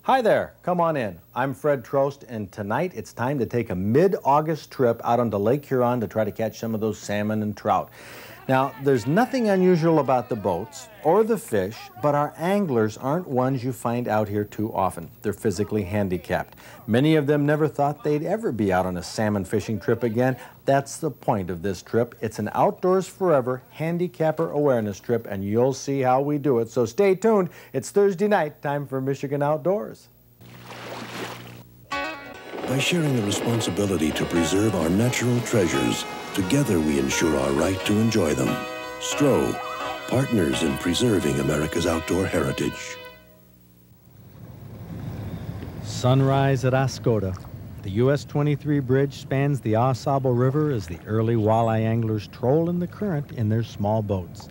Hi there, come on in. I'm Fred Trost, and tonight it's time to take a mid-August trip out onto Lake Huron to try to catch some of those salmon and trout. Now, there's nothing unusual about the boats or the fish, but our anglers aren't ones you find out here too often. They're physically handicapped. Many of them never thought they'd ever be out on a salmon fishing trip again. That's the point of this trip. It's an Outdoors Forever handicapper awareness trip, and you'll see how we do it. So stay tuned. It's Thursday night, time for Michigan Outdoors. By sharing the responsibility to preserve our natural treasures, together we ensure our right to enjoy them. STRO, partners in preserving America's outdoor heritage. Sunrise at Oscoda. The US 23 bridge spans the Au Sable River as the early walleye anglers troll in the current in their small boats.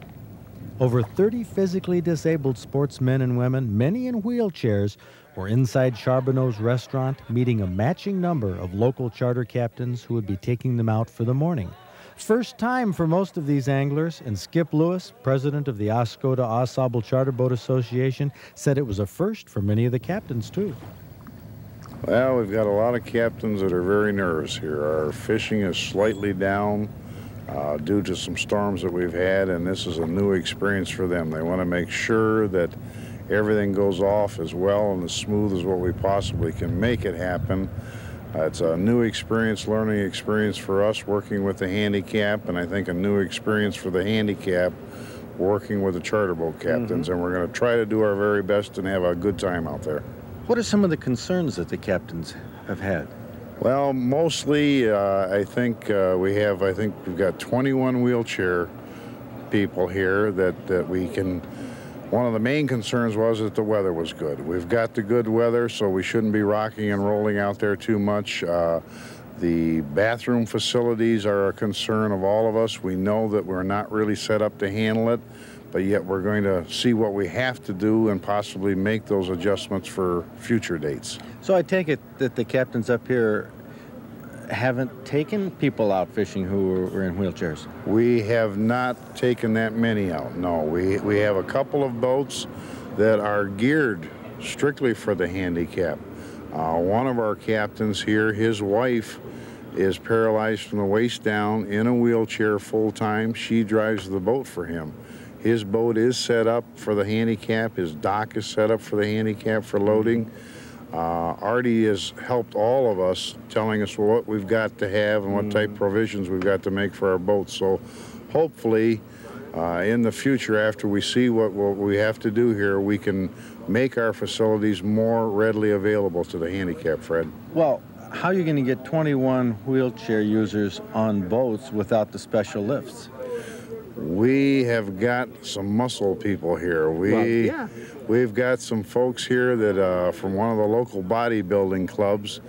Over 30 physically disabled sportsmen and women, many in wheelchairs, were inside Charbonneau's restaurant meeting a matching number of local charter captains who would be taking them out for the morning. First time for most of these anglers, and Skip Lewis, president of the Oscoda Au Sable Charter Boat Association, said it was a first for many of the captains too. Well, we've got a lot of captains that are very nervous here. Our fishing is slightly down due to some storms that we've had, and this is a new experience for them. They want to make sure that everything goes off as well and as smooth as what we possibly can make it happen. It's a new experience, learning experience for us working with the handicap, and I think a new experience for the handicap working with the charter boat captains, and we're going to try to do our very best and have a good time out there. What are some of the concerns that the captains have had? Well, mostly I think we've got 21 wheelchair people here that we can. One of the main concerns was that the weather was good. We've got the good weather, so we shouldn't be rocking and rolling out there too much. The bathroom facilities are a concern of all of us. We know that we're not really set up to handle it, but yet we're going to see what we have to do and possibly make those adjustments for future dates. So I take it that the captains up here haven't taken people out fishing who were in wheelchairs? We have not taken that many out, no. We have a couple of boats that are geared strictly for the handicap. One of our captains here, his wife is paralyzed from the waist down in a wheelchair full-time. She drives the boat for him. His boat is set up for the handicap. His dock is set up for the handicap for loading. Artie has helped all of us, telling us what we've got to have and what type of provisions we've got to make for our boats. So hopefully in the future, after we see what we have to do here, we can make our facilities more readily available to the handicap, Fred. Well, how are you going to get 21 wheelchair users on boats without the special lifts? We have got some muscle people here. We've got some folks here that from one of the local bodybuilding clubs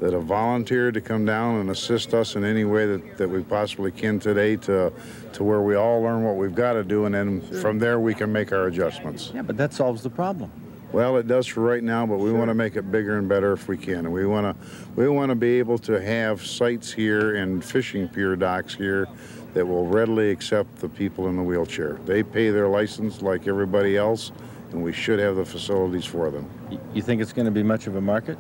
that have volunteered to come down and assist us in any way that we possibly can today to where we all learn what we've got to do, and then from there we can make our adjustments. Yeah, but that solves the problem. Well, it does for right now, but we want to make it bigger and better if we can. And we want to be able to have sites here and fishing pier docks here that will readily accept the people in the wheelchair. They pay their license like everybody else, and we should have the facilities for them. You think it's going to be much of a market?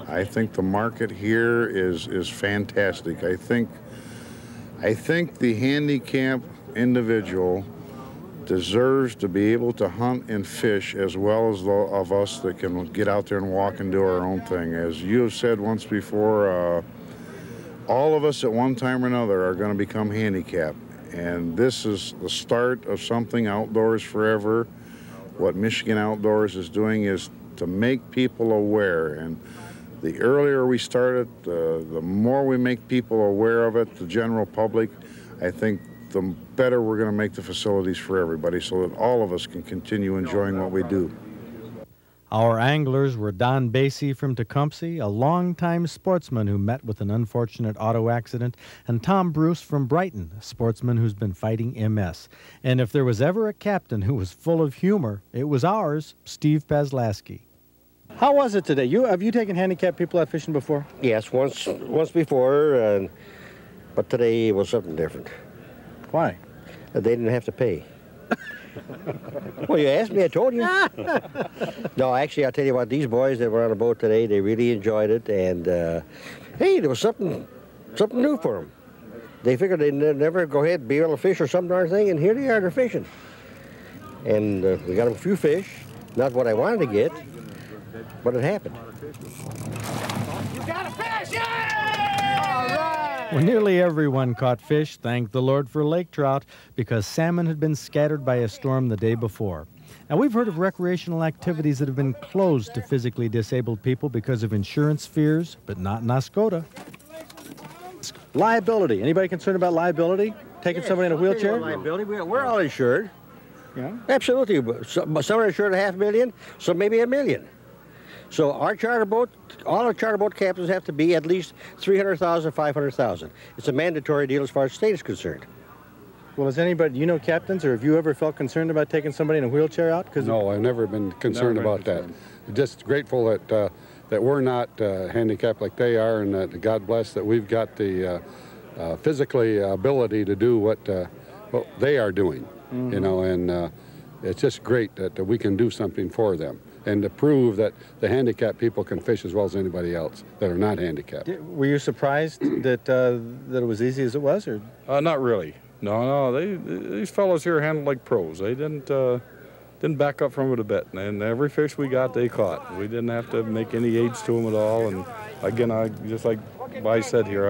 I think the market here is fantastic. I think the handicapped individual deserves to be able to hunt and fish as well as those of us that can get out there and walk and do our own thing. As you have said once before, all of us at one time or another are going to become handicapped, and this is the start of something Outdoors Forever. What Michigan Outdoors is doing is to make people aware, and the earlier we start it, the more we make people aware of it, the general public, I think the better we're going to make the facilities for everybody so that all of us can continue enjoying what we do. Our anglers were Don Basie from Tecumseh, a longtime sportsman who met with an unfortunate auto accident, and Tom Bruce from Brighton, a sportsman who's been fighting MS. And if there was ever a captain who was full of humor, it was ours, Steve Pazlaski. How was it today? Have you taken handicapped people out fishing before? Yes, once before, but today was something different. Why? They didn't have to pay. Well, you asked me, I told you. No, actually, I'll tell you what, these boys that were on the boat today, they really enjoyed it, and hey, there was something new for them. They figured they'd never go ahead and be able to fish or some darn thing, and here they are, they're fishing. And we got them a few fish, not what I wanted to get, but it happened. You got a fish! Yay! All right! Well, nearly everyone caught fish, thank the Lord for lake trout, because salmon had been scattered by a storm the day before. Now, we've heard of recreational activities that have been closed to physically disabled people because of insurance fears, but not in Oscoda. Liability. Anybody concerned about liability? Taking somebody in a wheelchair? Liability. We're all insured. Yeah. Absolutely. Some are insured $500,000, some maybe $1 million. So our charter boat, all our charter boat captains have to be at least $300,000, $500,000. It's a mandatory deal as far as the state is concerned. Well, has anybody, you know, captains, or have you ever felt concerned about taking somebody in a wheelchair out? No, I've never been concerned about that. Just grateful that that we're not handicapped like they are, and that God bless that we've got the physically ability to do what they are doing. Mm-hmm. You know, and it's just great that we can do something for them, and to prove that the handicapped people can fish as well as anybody else that are not handicapped. Were you surprised that that it was easy as it was, or? Not really. No, these fellows here handled like pros. They didn't back up from it a bit, and every fish we got, they caught. We didn't have to make any aids to them at all. And again, I just like I said here,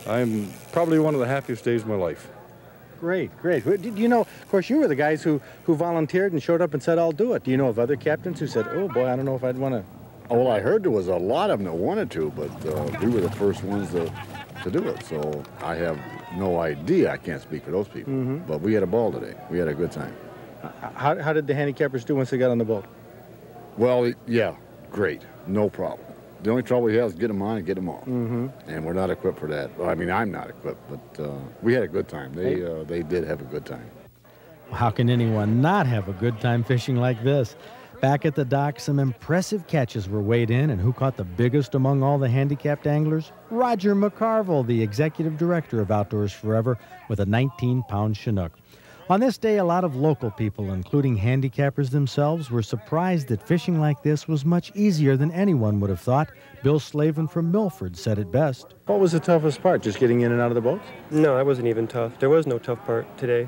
I'm probably one of the happiest days of my life. Great. Did you know, of course, you were the guys who volunteered and showed up and said, I'll do it. Do you know of other captains who said, oh boy, I don't know if I'd want to? Oh, well, I heard there was a lot of them that wanted to, but we were the first ones to do it. So I have no idea. I can't speak for those people. Mm-hmm. But we had a ball today. We had a good time. How did the handicappers do once they got on the boat? Well, yeah, great. No problem. The only trouble we have is get them on and get them off. Mm-hmm. And we're not equipped for that. Well, I mean, I'm not equipped, but we had a good time. They did have a good time. How can anyone not have a good time fishing like this? Back at the dock, some impressive catches were weighed in, and who caught the biggest among all the handicapped anglers? Roger McCarville, the executive director of Outdoors Forever, with a 19-pound Chinook. On this day, a lot of local people, including handicappers themselves, were surprised that fishing like this was much easier than anyone would have thought. Bill Slavin from Milford said it best. What was the toughest part, just getting in and out of the boats? No, that wasn't even tough. There was no tough part today.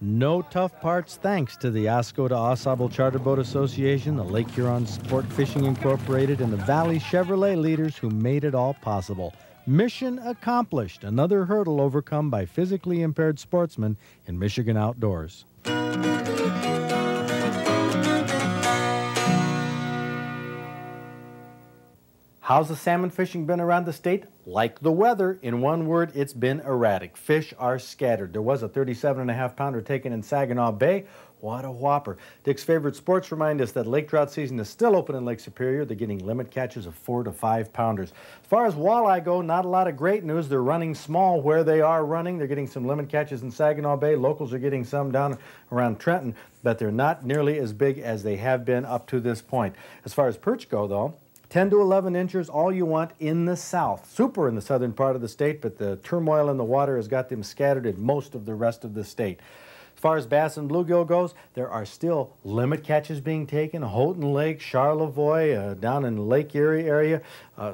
No tough parts thanks to the Oscoda Ausable Charter Boat Association, the Lake Huron Sport Fishing Incorporated, and the Valley Chevrolet leaders who made it all possible. Mission accomplished, another hurdle overcome by physically impaired sportsmen in Michigan outdoors. How's the salmon fishing been around the state? Like the weather, in one word, it's been erratic. Fish are scattered. There was a 37.5-pounder taken in Saginaw Bay. What a whopper. Dick's favorite sports remind us that lake trout season is still open in Lake Superior. They're getting limit catches of 4 to 5 pounders. As far as walleye go, not a lot of great news. They're running small where they are running. They're getting some limit catches in Saginaw Bay. Locals are getting some down around Trenton, but they're not nearly as big as they have been up to this point. As far as perch go, though, 10 to 11 inches, all you want in the south. Super in the southern part of the state, but the turmoil in the water has got them scattered in most of the rest of the state. As far as bass and bluegill goes, there are still limit catches being taken. Houghton Lake, Charlevoix, down in Lake Erie area.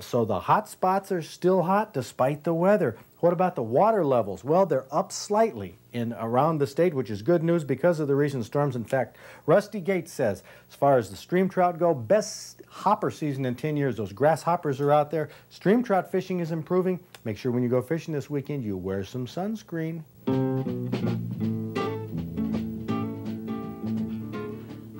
So the hot spots are still hot despite the weather. What about the water levels? Well, they're up slightly around the state, which is good news because of the recent storms. In fact, Rusty Gates says, as far as the stream trout go, best hopper season in 10 years. Those grasshoppers are out there. Stream trout fishing is improving. Make sure when you go fishing this weekend, you wear some sunscreen.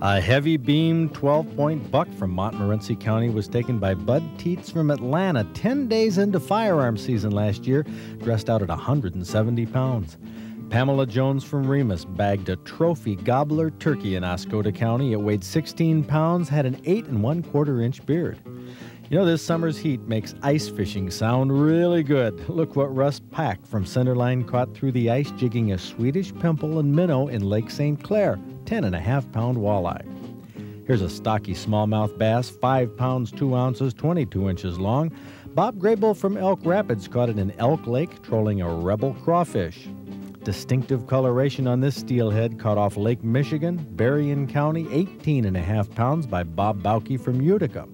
A heavy beam 12-point buck from Montmorency County was taken by Bud Teets from Atlanta 10 days into firearm season last year, dressed out at 170 pounds. Pamela Jones from Remus bagged a trophy gobbler turkey in Oscoda County. It weighed 16 pounds, had an 8 1/4 inch beard. You know, this summer's heat makes ice fishing sound really good. Look what Russ Pack from Centerline caught through the ice, jigging a Swedish pimple and minnow in Lake St. Clair, 10.5-pound walleye. Here's a stocky smallmouth bass, 5 pounds 2 ounces, 22 inches long. Bob Graybull from Elk Rapids caught it in Elk Lake, trolling a rebel crawfish. distinctive coloration on this steelhead caught off Lake Michigan, Berrien County, 18.5 pounds by Bob Bauke from Utica.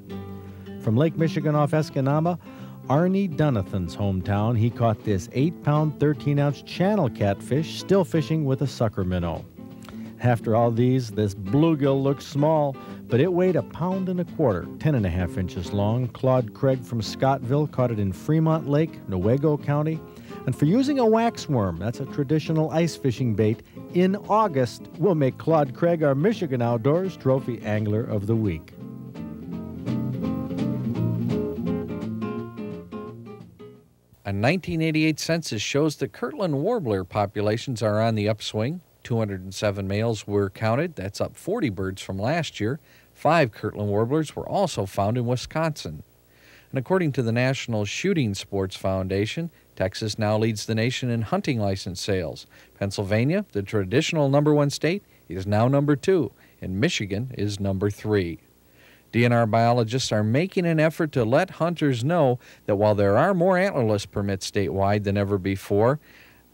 From Lake Michigan off Escanaba, Arnie Dunathan's hometown, he caught this 8-pound, 13-ounce channel catfish, still fishing with a sucker minnow. After all these, this bluegill looks small, but it weighed 1.25 pounds, 10.5 inches long. Claude Craig from Scottville caught it in Fremont Lake, Newaygo County. And for using a waxworm, that's a traditional ice fishing bait, in August, we'll make Claude Craig our Michigan Outdoors Trophy Angler of the Week. A 1988 census shows that Kirtland warbler populations are on the upswing. 207 males were counted. That's up 40 birds from last year. 5 Kirtland warblers were also found in Wisconsin. And according to the National Shooting Sports Foundation, Texas now leads the nation in hunting license sales. Pennsylvania, the traditional #1 state, is now #2, and Michigan is #3. DNR biologists are making an effort to let hunters know that while there are more antlerless permits statewide than ever before,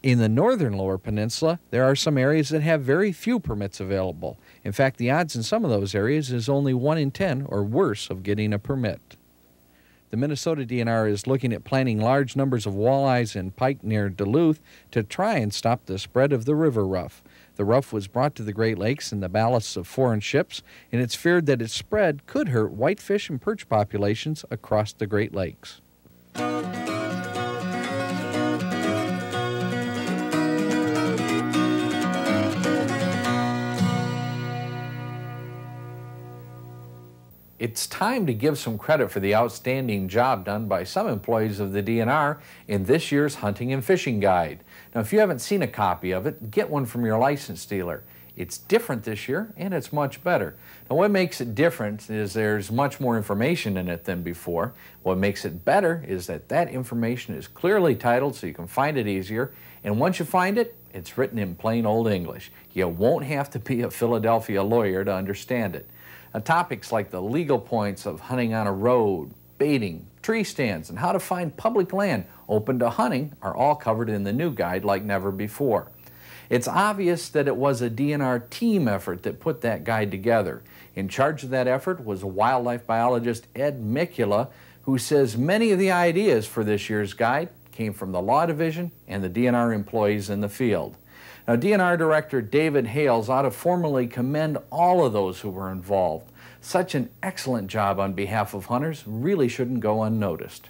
in the northern Lower Peninsula, there are some areas that have very few permits available. In fact, the odds in some of those areas is only 1 in 10 or worse of getting a permit. The Minnesota DNR is looking at planting large numbers of walleyes and pike near Duluth to try and stop the spread of the river ruff. The ruff was brought to the Great Lakes in the ballasts of foreign ships, and it's feared that its spread could hurt whitefish and perch populations across the Great Lakes. It's time to give some credit for the outstanding job done by some employees of the DNR in this year's Hunting and Fishing Guide. Now, if you haven't seen a copy of it, get one from your license dealer. It's different this year, and it's much better. Now, what makes it different is there's much more information in it than before. What makes it better is that that information is clearly titled so you can find it easier, and once you find it, it's written in plain old English. You won't have to be a Philadelphia lawyer to understand it. Now, topics like the legal points of hunting on a road, baiting, tree stands, and how to find public land open to hunting are all covered in the new guide like never before. It's obvious that it was a DNR team effort that put that guide together. In charge of that effort was wildlife biologist Ed Mikula, who says many of the ideas for this year's guide came from the Law Division and the DNR employees in the field. Now, DNR Director David Hales ought to formally commend all of those who were involved. Such an excellent job on behalf of hunters really shouldn't go unnoticed.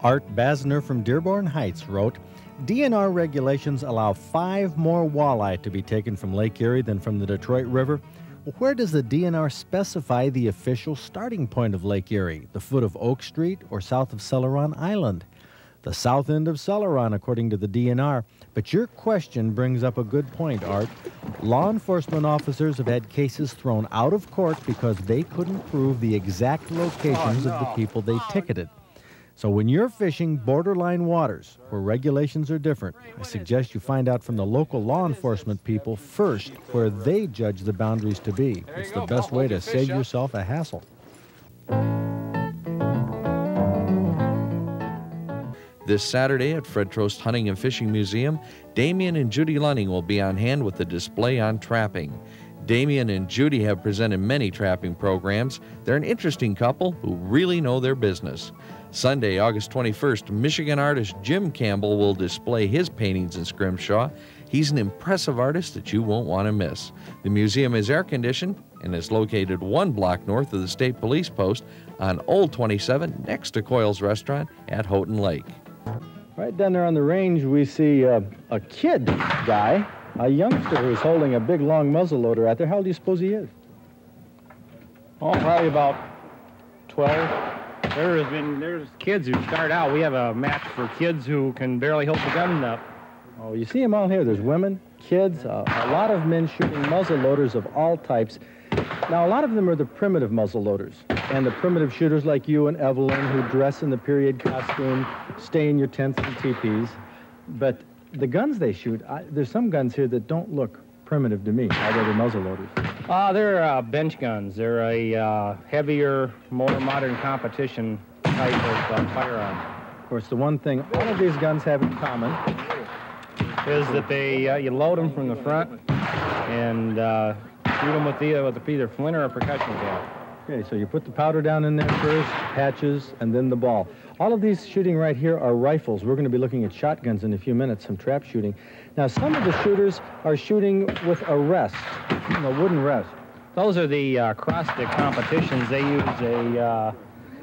Art Basner from Dearborn Heights wrote, DNR regulations allow 5 more walleye to be taken from Lake Erie than from the Detroit River. Well, where does the DNR specify the official starting point of Lake Erie? The foot of Oak Street or south of Celeron Island? The south end of Celeron, according to the DNR. But your question brings up a good point, Art. Law enforcement officers have had cases thrown out of court because they couldn't prove the exact locations of the people they ticketed. So when you're fishing borderline waters where regulations are different, I suggest you find out from the local law enforcement people first where they judge the boundaries to be. It's the best way to save yourself a hassle. This Saturday at Fred Trost Hunting and Fishing Museum, Damien and Judy Lunning will be on hand with a display on trapping. Damien and Judy have presented many trapping programs. They're an interesting couple who really know their business. Sunday, August 21st, Michigan artist Jim Campbell will display his paintings in Scrimshaw. He's an impressive artist that you won't want to miss. The museum is air-conditioned and is located 1 block north of the State Police Post on Old 27 next to Coyle's Restaurant at Houghton Lake. Right down there on the range, we see a kid guy, a youngster who's holding a big, long muzzleloader out there. How old do you suppose he is? Oh, probably about 12. There's kids who start out. We have a match for kids who can barely hold the gun up. Oh, you see them all here. There's women, kids, a lot of men shooting muzzleloaders of all types. Now, a lot of them are the primitive muzzleloaders, and the primitive shooters like you and Evelyn who dress in the period costume, stay in your tents and teepees. But the guns they shoot, there's some guns here that don't look primitive to me, although they're muzzleloaders. They're bench guns. They're a heavier, more modern competition type of firearm. course, the one thing all of these guns have in common is that they you load them from the front and shoot them with either flint or a percussion cap. Okay, so you put the powder down in there first, patches, and then the ball. All of these shooting right here are rifles. We're going to be looking at shotguns in a few minutes, some trap shooting. Now, some of the shooters are shooting with a rest, a wooden rest. Those are the cross-stick competitions. They use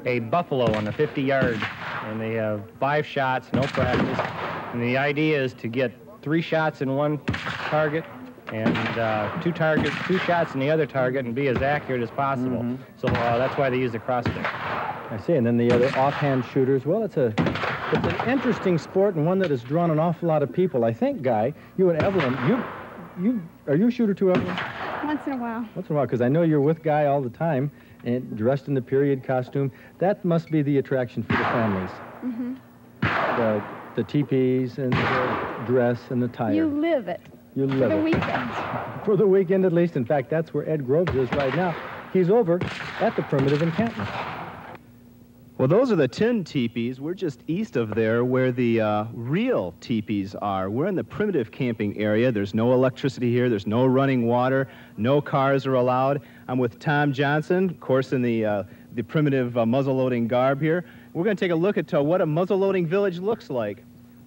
a buffalo on the 50-yard, and they have 5 shots, no practice. And the idea is to get 3 shots in one target and 2 shots in the other target and be as accurate as possible. So that's why they use the cross-stick. I see, and then the other offhand shooters. Well, it's an interesting sport and one that has drawn an awful lot of people. I think, Guy, you and Evelyn, are you a shooter too, Evelyn? Once in a while. Once in a while, because I know you're with Guy all the time, and dressed in the period costume. That must be the attraction for the families. The teepees and the dress and the tire. You live it. You live for the it. weekend. For the weekend, at least. In fact, that's where Ed Groves is right now. He's over at the primitive encampment. Well, those are the tin teepees. We're just east of there where the real teepees are. We're in the primitive camping area. There's no electricity here. There's no running water. No cars are allowed. I'm with Tom Johnson, of course, in the primitive muzzle-loading garb here. We're going to take a look at what a muzzle-loading village looks like.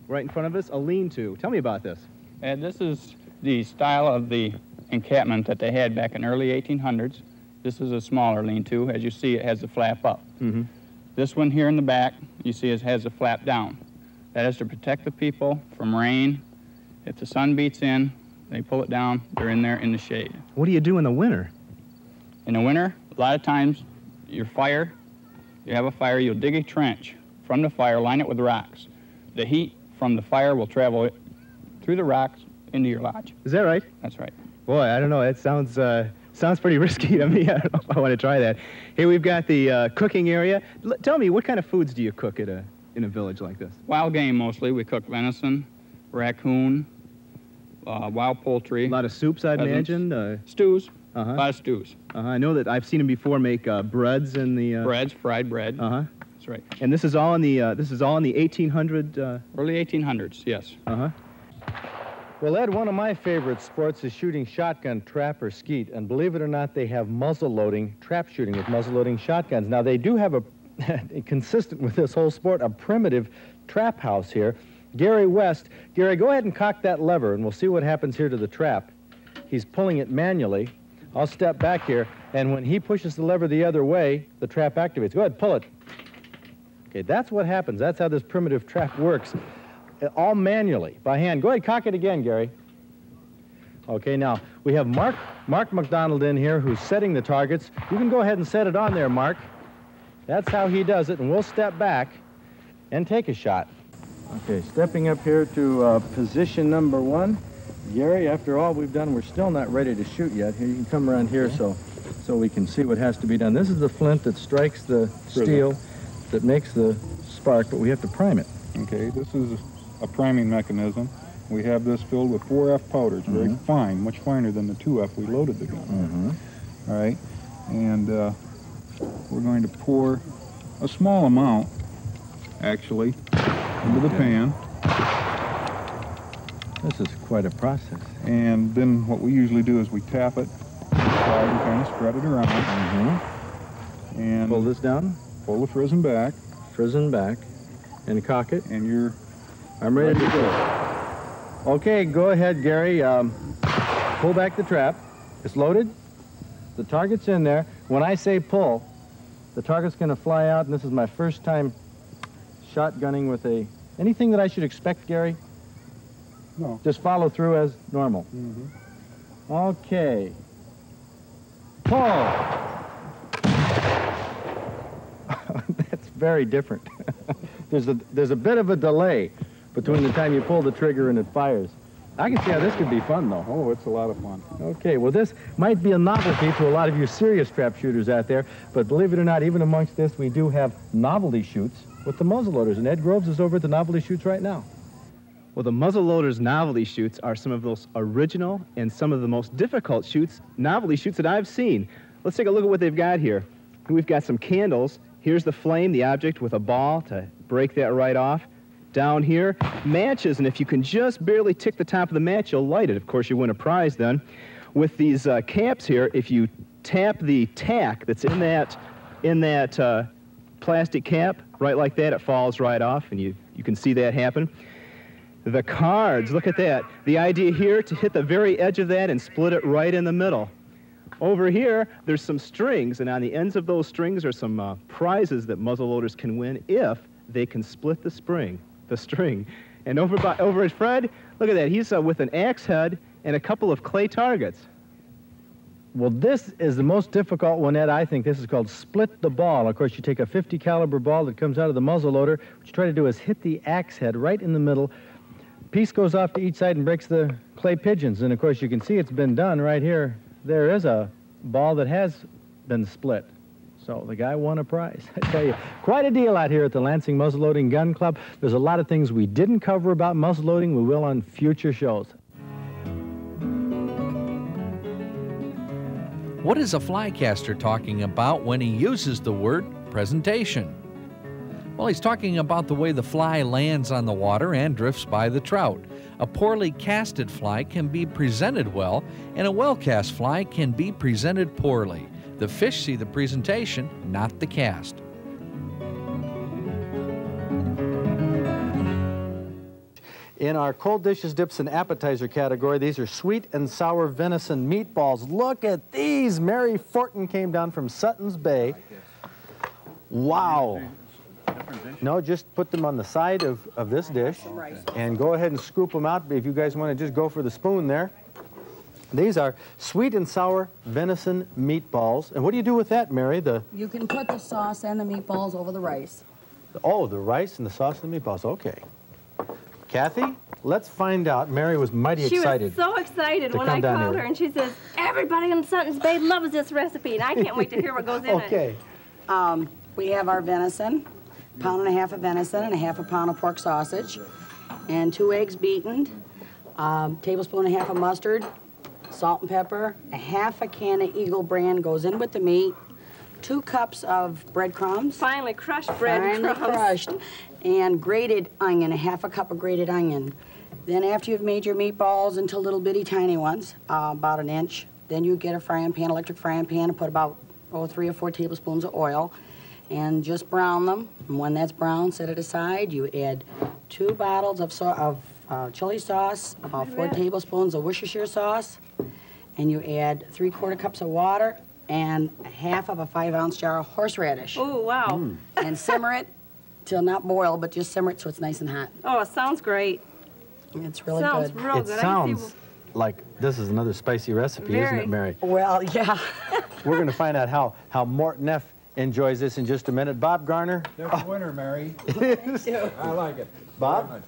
Right in front of us, a lean-to. Tell me about this. And this is the style of the encampment that they had back in early 1800s. This is a smaller lean-to. As you see, it has the flap up. This one here in the back, you see it has the flap down. That is to protect the people from rain. If the sun beats in, they pull it down, they're in there in the shade. What do you do in the winter? In the winter, a lot of times, you have a fire, you'll dig a trench from the fire, line it with rocks. The heat from the fire will travel through the rocks into your lodge. Is that right? That's right. Boy, I don't know. It sounds pretty risky to me. I don't know if I want to try that. Here we've got the cooking area. Tell me, what kind of foods do you cook in a village like this? Wild game mostly. We cook venison, raccoon, wild poultry. A lot of soups, I'd imagine. Stews. A lot of stews. I know that I've seen them before make breads in the. Breads, fried bread. That's right. And this is all in the 1800. Early 1800s. Yes. Well, Ed, one of my favorite sports is shooting shotgun, trap, or skeet. And believe it or not, they have muzzle-loading, trap shooting with muzzle-loading shotguns. Now, they do have consistent with this whole sport, a primitive trap house here. Gary West. Gary, go ahead and cock that lever, and we'll see what happens here to the trap. He's pulling it manually. I'll step back here, and when he pushes the lever the other way, the trap activates. Go ahead, pull it. Okay, that's what happens. That's how this primitive trap works. All manually, by hand. Go ahead, cock it again, Gary. Okay, now, we have Mark McDonald in here who's setting the targets. You can go ahead and set it on there, Mark. That's how he does it, and we'll step back and take a shot. Okay, stepping up here to position number 1. Gary, after all we've done, we're still not ready to shoot yet. Here, you can come around here so we can see what has to be done. This is the flint that strikes the steel that makes the spark, but we have to prime it. Okay, this is a priming mechanism. We have this filled with 4F powders, very fine, much finer than the 2F we loaded the gun. All right, and we're going to pour a small amount, actually, into the pan. This is quite a process. And then what we usually do is we tap it, try and kind of spread it around. And pull this down. Pull the frizzen back. Frizzen back. And cock it. And I'm ready to go. Okay, go ahead, Gary. Pull back the trap. It's loaded. The target's in there. When I say pull, the target's going to fly out, and this is my first time shotgunning with anything that I should expect, Gary? No. Just follow through as normal. Okay. Pull. That's very different. There's a bit of a delay between the time you pull the trigger and it fires. I can see how this could be fun, though. Oh, it's a lot of fun. Okay, well, this might be a novelty to a lot of you serious trap shooters out there, but believe it or not, even amongst this, we do have novelty shoots with the muzzleloaders, and Ed Groves is over at the novelty shoots right now. Well, the muzzleloaders novelty shoots are some of those original and some of the most difficult novelty shoots that I've seen. Let's take a look at what they've got here. We've got some candles Here's the flame, the object with a ball to break that right off. Down here, matches, and if you can just barely tick the top of the match, you'll light it. Of course, you win a prize then. With these caps here, if you tap the tack that's in that plastic cap, right like that, it falls right off, and you can see that happen. The cards, look at that. The idea here to hit the very edge of that and split it right in the middle. Over here, there's some strings, and on the ends of those strings are some prizes that muzzleloaders can win if they can split the string. And over at Fred, look at that. He's with an axe head and a couple of clay targets. Well, this is the most difficult one, Ed. I think this is called split the ball. Of course, you take a 50 caliber ball that comes out of the muzzleloader. What you try to do is hit the axe head right in the middle. Piece goes off to each side and breaks the clay pigeons. And of course, you can see it's been done right here. There is a ball that has been split. So the guy won a prize. I tell you, quite a deal out here at the Lansing Muzzleloading Gun Club. There's a lot of things we didn't cover about muzzleloading. We will on future shows. What is a flycaster talking about when he uses the word presentation? Well, he's talking about the way the fly lands on the water and drifts by the trout. A poorly casted fly can be presented well, and a well-cast fly can be presented poorly. The fish see the presentation, not the cast. In our cold dishes, dips, and appetizer category, these are sweet and sour venison meatballs. Look at these. Mary Fortin came down from Sutton's Bay. Wow. No, just put them on the side of this dish and go ahead and scoop them out if you guys want to just go for the spoon there. These are sweet and sour venison meatballs. And what do you do with that, Mary? You can put the sauce and the meatballs over the rice. Oh, the rice and the sauce and the meatballs. Okay. Kathy, let's find out. Mary was mighty excited. She was so excited when I called her, and she says, everybody in Sutton's Bay loves this recipe, and I can't wait to hear what goes in it. Okay. We have our venison, pound and a half of venison and a half a pound of pork sausage, and 2 eggs beaten, tablespoon and a half of mustard, salt and pepper, a half a can of Eagle brand goes in with the meat, 2 cups of breadcrumbs. Finely crushed breadcrumbs. Finely crushed. And grated onion, a half a cup of grated onion. Then after you've made your meatballs into little bitty tiny ones, about 1 inch, then you get a frying pan, electric frying pan, and put about 3 or 4 tablespoons of oil, and just brown them. And when that's brown, set it aside. You add 2 bottles of chili sauce, about 4 tablespoons of Worcestershire sauce, and you add 3/4 cups of water and a half of a 5-ounce jar of horseradish. Oh, wow. And simmer it till not boil, but just simmer it so it's nice and hot. Oh, it sounds great. It's really sounds good. Real It good. sounds like this is another spicy recipe, isn't it, Mary? Well, yeah. We're going to find out how Morton F. enjoys this in just a minute. Bob Garner. There's a winner, Mary. I like it. Bob?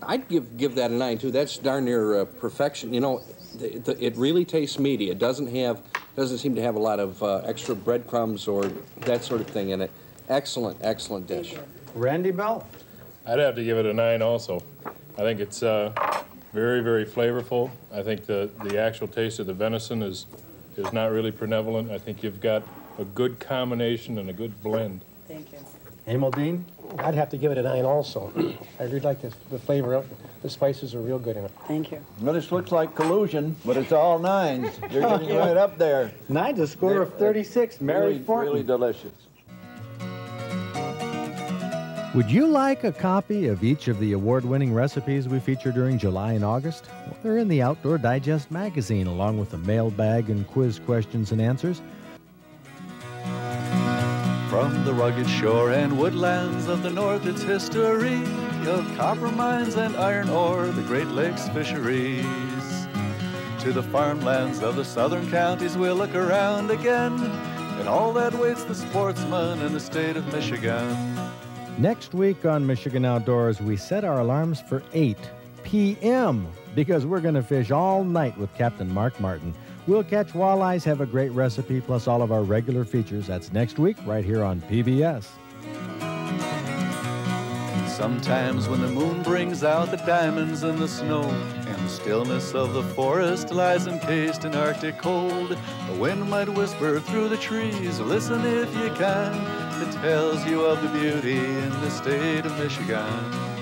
I'd give that a 9 too. That's darn near perfection. You know, it really tastes meaty. It doesn't seem to have a lot of extra breadcrumbs or that sort of thing in it. Excellent, excellent dish. Randy Bell? I'd have to give it a 9 also. I think it's very, very flavorful. I think the actual taste of the venison is not really prevalent. I think you've got a good combination and a good blend. Thank you. Emil Dean? I'd have to give it a 9 also. I really like the flavor. The spices are real good in it. Thank you. Well, this looks like collusion, but it's all 9s. You're getting right up there. 9's a score of 36. Mary Fortin. Really delicious. Would you like a copy of each of the award-winning recipes we feature during July and August? Well, they're in the Outdoor Digest magazine, along with the mailbag and quiz questions and answers. From the rugged shore and woodlands of the north, its history of copper mines and iron ore, the Great Lakes fisheries. To the farmlands of the southern counties, we'll look around again, and all that waits the sportsman in the state of Michigan. Next week on Michigan Outdoors, we set our alarms for 8 p.m. because we're going to fish all night with Captain Mark Martin. We'll catch walleyes, have a great recipe, plus all of our regular features. That's next week, right here on PBS. Sometimes when the moon brings out the diamonds in the snow, and the stillness of the forest lies encased in Arctic cold, the wind might whisper through the trees, listen if you can, that tells you of the beauty in the state of Michigan.